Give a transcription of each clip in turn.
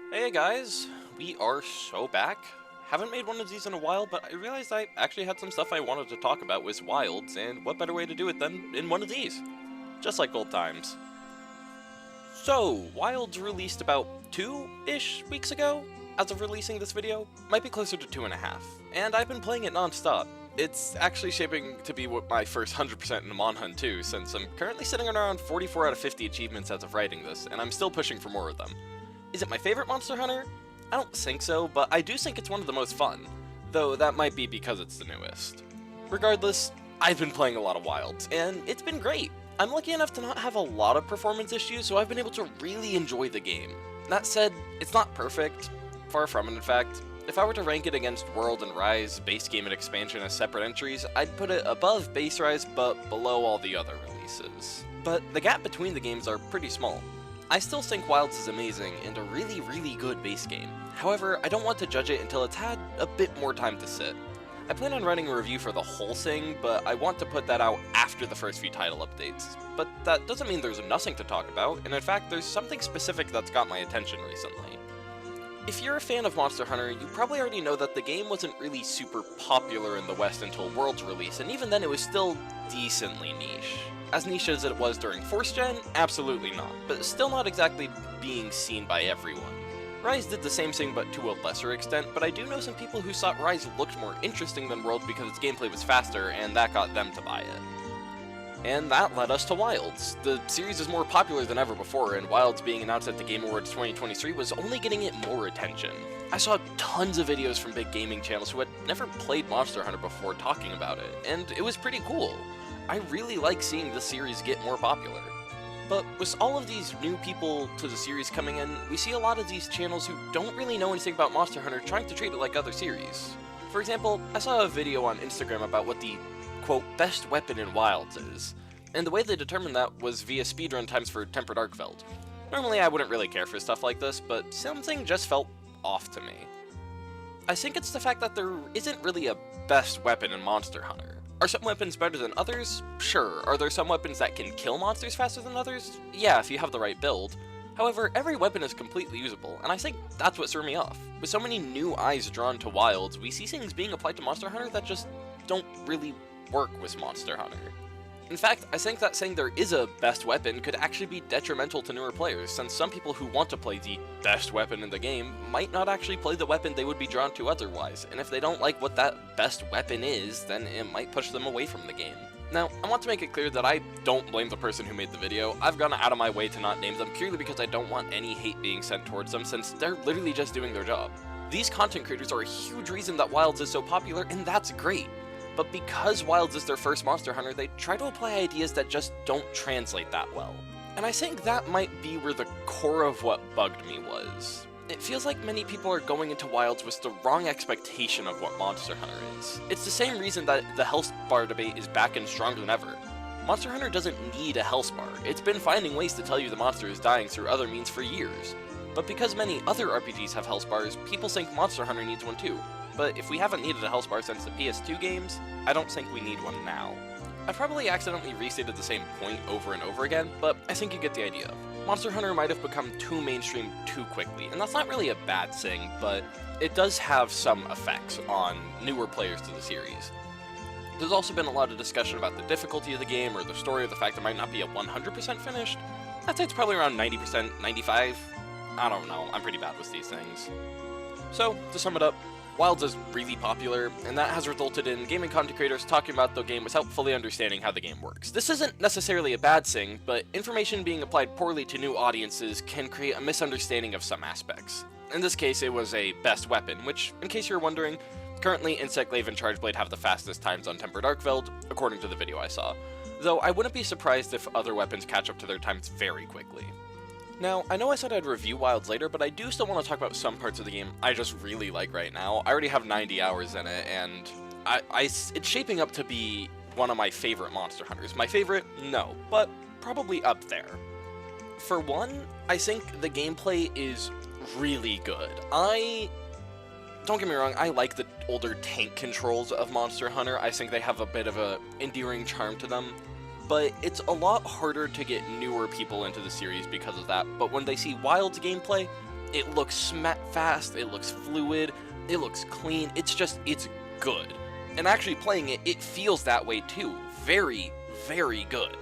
Hey guys, we are so back. Haven't made one of these in a while, but I realized I actually had some stuff I wanted to talk about with Wilds, and what better way to do it than in one of these? Just like old times. So, Wilds released about 2-ish weeks ago? As of releasing this video, might be closer to 2.5, and I've been playing it non-stop. It's actually shaping to be my first 100% in the Monhunt too, since I'm currently sitting on around 44 out of 50 achievements as of writing this, and I'm still pushing for more of them. Is it my favorite Monster Hunter? I don't think so, but I do think it's one of the most fun, though that might be because it's the newest. Regardless, I've been playing a lot of Wilds, and it's been great. I'm lucky enough to not have a lot of performance issues, so I've been able to really enjoy the game. That said, it's not perfect. Far from it, in fact. If I were to rank it against World and Rise, base game and expansion as separate entries, I'd put it above base Rise, but below all the other releases. But the gap between the games are pretty small. I still think Wilds is amazing and a really good base game. However, I don't want to judge it until it's had a bit more time to sit. I plan on writing a review for the whole thing, but I want to put that out after the first few title updates. But that doesn't mean there's nothing to talk about, and in fact there's something specific that's got my attention recently. If you're a fan of Monster Hunter, you probably already know that the game wasn't really super popular in the West until World's release, and even then it was still decently niche. As niche as it was during 4th Gen? Absolutely not, but still not exactly being seen by everyone. Rise did the same thing but to a lesser extent, but I do know some people who thought Rise looked more interesting than World because its gameplay was faster, and that got them to buy it. And that led us to Wilds. The series is more popular than ever before, and Wilds being announced at the Game Awards 2023 was only getting it more attention. I saw tons of videos from big gaming channels who had never played Monster Hunter before talking about it, and it was pretty cool. I really like seeing the series get more popular. But with all of these new people to the series coming in, we see a lot of these channels who don't really know anything about Monster Hunter trying to treat it like other series. For example, I saw a video on Instagram about what the, quote, best weapon in Wilds is, and the way they determined that was via speedrun times for Tempered Arkfeld. Normally I wouldn't really care for stuff like this, but something just felt off to me. I think it's the fact that there isn't really a best weapon in Monster Hunter. Are some weapons better than others? Sure. Are there some weapons that can kill monsters faster than others? Yeah, if you have the right build. However, every weapon is completely usable, and I think that's what threw me off. With so many new eyes drawn to Wilds, we see things being applied to Monster Hunter that just don't really work with Monster Hunter. In fact, I think that saying there is a best weapon could actually be detrimental to newer players, since some people who want to play the best weapon in the game might not actually play the weapon they would be drawn to otherwise, and if they don't like what that best weapon is, then it might push them away from the game. Now, I want to make it clear that I don't blame the person who made the video. I've gone out of my way to not name them purely because I don't want any hate being sent towards them, since they're literally just doing their job. These content creators are a huge reason that Wilds is so popular, and that's great. But because Wilds is their first Monster Hunter, they try to apply ideas that just don't translate that well. And I think that might be where the core of what bugged me was. It feels like many people are going into Wilds with the wrong expectation of what Monster Hunter is. It's the same reason that the health bar debate is back and stronger than ever. Monster Hunter doesn't need a health bar. It's been finding ways to tell you the monster is dying through other means for years. But because many other RPGs have health bars, people think Monster Hunter needs one too. But if we haven't needed a health bar since the PS2 games, I don't think we need one now. I probably accidentally restated the same point over and over again, but I think you get the idea. Monster Hunter might have become too mainstream too quickly, and that's not really a bad thing, but it does have some effects on newer players to the series. There's also been a lot of discussion about the difficulty of the game, or the story, or the fact it might not be a 100% finished. I'd say it's probably around 90%, 95%. I don't know, I'm pretty bad with these things. So, to sum it up, Wilds is really popular, and that has resulted in gaming content creators talking about the game without fully understanding how the game works. This isn't necessarily a bad thing, but information being applied poorly to new audiences can create a misunderstanding of some aspects. In this case, it was a best weapon, which, in case you're wondering, currently Insect Glaive and Chargeblade have the fastest times on Tempered Arkfeld, according to the video I saw, though I wouldn't be surprised if other weapons catch up to their times very quickly. Now, I know I said I'd review Wilds later, but I do still want to talk about some parts of the game I just really like right now. I already have 90 hours in it, and it's shaping up to be one of my favorite Monster Hunters. My favorite? No, but probably up there. For one, I think the gameplay is really good. Don't get me wrong, I like the older tank controls of Monster Hunter. I think they have a bit of a endearing charm to them. But it's a lot harder to get newer people into the series because of that, but when they see Wild's gameplay, It looks fast, it looks fluid, it looks clean, it's good. And actually playing it, it feels that way too. Very, very good.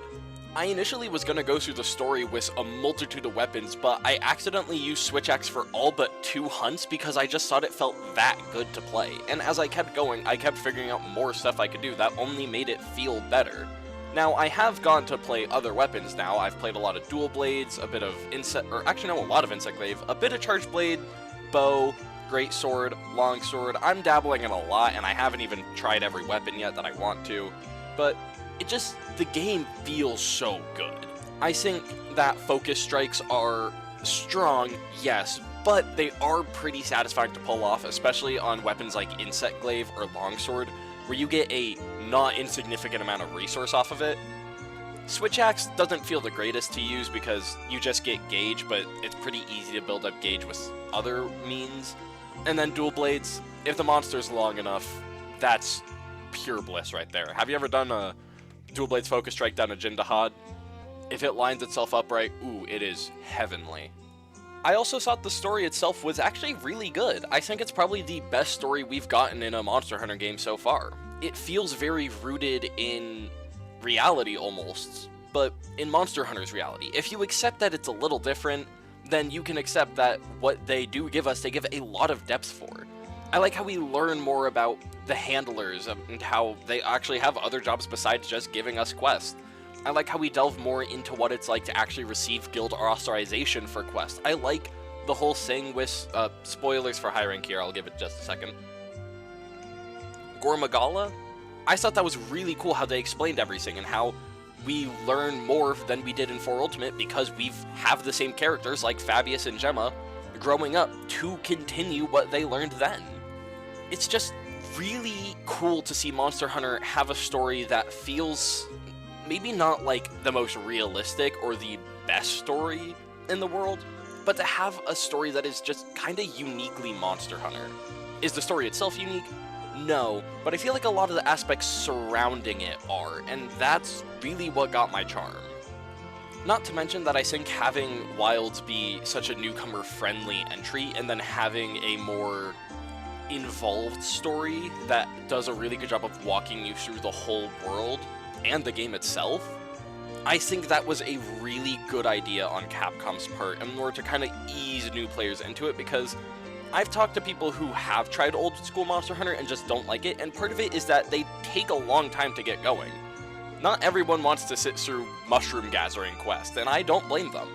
I initially was going to go through the story with a multitude of weapons, but I accidentally used Switch Axe for all but 2 hunts because I just thought it felt that good to play. And as I kept going, I kept figuring out more stuff I could do that only made it feel better. Now, I have gone to play other weapons now. I've played a lot of dual blades, a bit of a lot of insect glaive, a bit of charge blade, bow, great sword, long sword. I'm dabbling in a lot, and I haven't even tried every weapon yet that I want to, but the game feels so good. I think that focus strikes are strong, yes, but they are pretty satisfying to pull off, especially on weapons like insect glaive or longsword, where you get a not insignificant amount of resource off of it. Switch Axe doesn't feel the greatest to use because you just get gauge, but it's pretty easy to build up gauge with other means. And then dual blades, if the monster's long enough, that's pure bliss right there. Have you ever done a dual blades focus strike down a Jindahad? If it lines itself up right, ooh, it is heavenly. I also thought the story itself was actually really good. I think it's probably the best story we've gotten in a Monster Hunter game so far. It feels very rooted in reality almost, but in Monster Hunter's reality. If you accept that it's a little different, then you can accept that what they do give us, they give a lot of depth for. I like how we learn more about the handlers and how they actually have other jobs besides just giving us quests. I like how we delve more into what it's like to actually receive guild authorization for quests. I like the whole thing with, spoilers for high rank here, I'll give it just a second. Gormagala? I thought that was really cool how they explained everything and how we learn more than we did in 4 Ultimate because we have the same characters like Fabius and Gemma growing up to continue what they learned then. It's just really cool to see Monster Hunter have a story that feels maybe not like the most realistic or the best story in the world, but to have a story that is just kind of uniquely Monster Hunter. Is the story itself unique? No, but I feel like a lot of the aspects surrounding it are, and that's really what got my charm. Not to mention that I think having Wilds be such a newcomer-friendly entry, and then having a more involved story that does a really good job of walking you through the whole world and the game itself, I think that was a really good idea on Capcom's part in order to kind of ease new players into it, because I've talked to people who have tried old school Monster Hunter and just don't like it, and part of it is that they take a long time to get going. Not everyone wants to sit through mushroom gathering quests, and I don't blame them.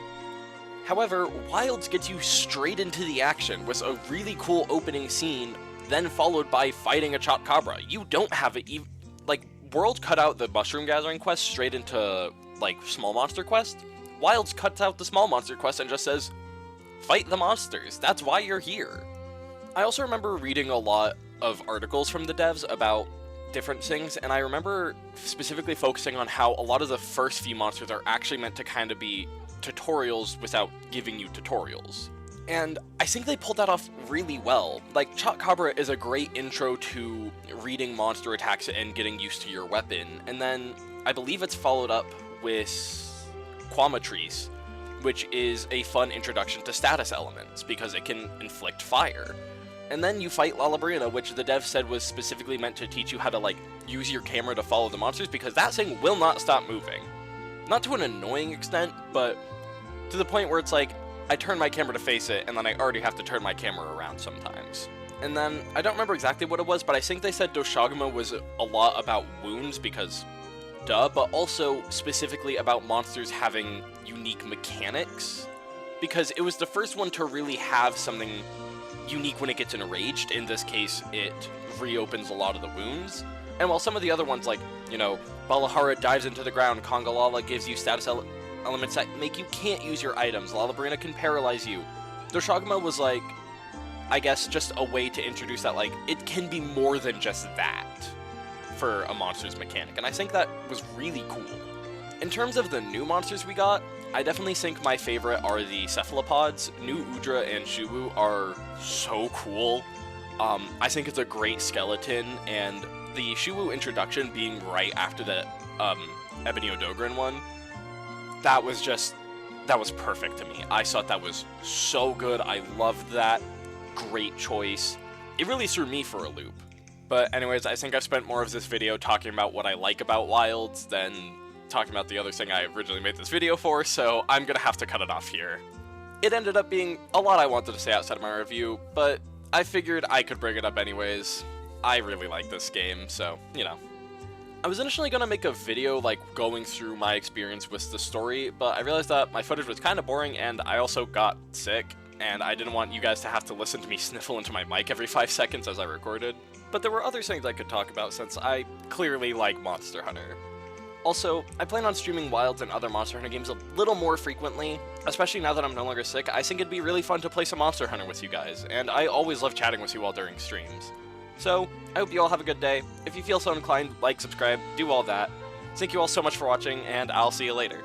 However, Wilds gets you straight into the action with a really cool opening scene, then followed by fighting a Chotcabra. You don't have it World cut out the mushroom gathering quest straight into, small monster quest. Wilds cuts out the small monster quest and just says, fight the monsters, that's why you're here. I also remember reading a lot of articles from the devs about different things, and I remember specifically focusing on how a lot of the first few monsters are actually meant to kind of be tutorials without giving you tutorials. And I think they pulled that off really well. Chotcabra is a great intro to reading monster attacks and getting used to your weapon, and then I believe it's followed up with Quamatrice, which is a fun introduction to status elements, because it can inflict fire. And then you fight Lalabrina, which the dev said was specifically meant to teach you how to, use your camera to follow the monsters, because that thing will not stop moving. Not to an annoying extent, but to the point where it's I turn my camera to face it, and then I already have to turn my camera around sometimes. And then, I don't remember exactly what it was, but I think they said Doshaguma was a lot about wounds, because duh, but also specifically about monsters having unique mechanics, because it was the first one to really have something unique when it gets enraged. In this case, it reopens a lot of the wounds. And while some of the other ones, Balahara dives into the ground, Kongalala gives you status elements that make you can't use your items, Lalabrina can paralyze you, Doshaguma was I guess just a way to introduce that it can be more than just that for a monster's mechanic, and I think that was really cool. In terms of the new monsters we got, I definitely think my favorite are the cephalopods. New Udra and Shuwu are so cool. I think it's a great skeleton, and the Shuwu introduction being right after the Ebony Odogran one, that was just that was perfect to me. I thought that was so good. I loved that. Great choice. It really threw me for a loop. But anyways, I think I've spent more of this video talking about what I like about Wilds than talking about the other thing I originally made this video for, so I'm gonna have to cut it off here. It ended up being a lot I wanted to say outside of my review, but I figured I could bring it up anyways. I really like this game, so, you know. I was initially going to make a video, like, going through my experience with the story, but I realized that my footage was kind of boring, and I also got sick, and I didn't want you guys to have to listen to me sniffle into my mic every 5 seconds as I recorded. But there were other things I could talk about since I clearly like Monster Hunter. Also, I plan on streaming Wilds and other Monster Hunter games a little more frequently, especially now that I'm no longer sick. I think it'd be really fun to play some Monster Hunter with you guys, and I always love chatting with you all during streams. So, I hope you all have a good day. If you feel so inclined, like, subscribe, do all that. Thank you all so much for watching, and I'll see you later.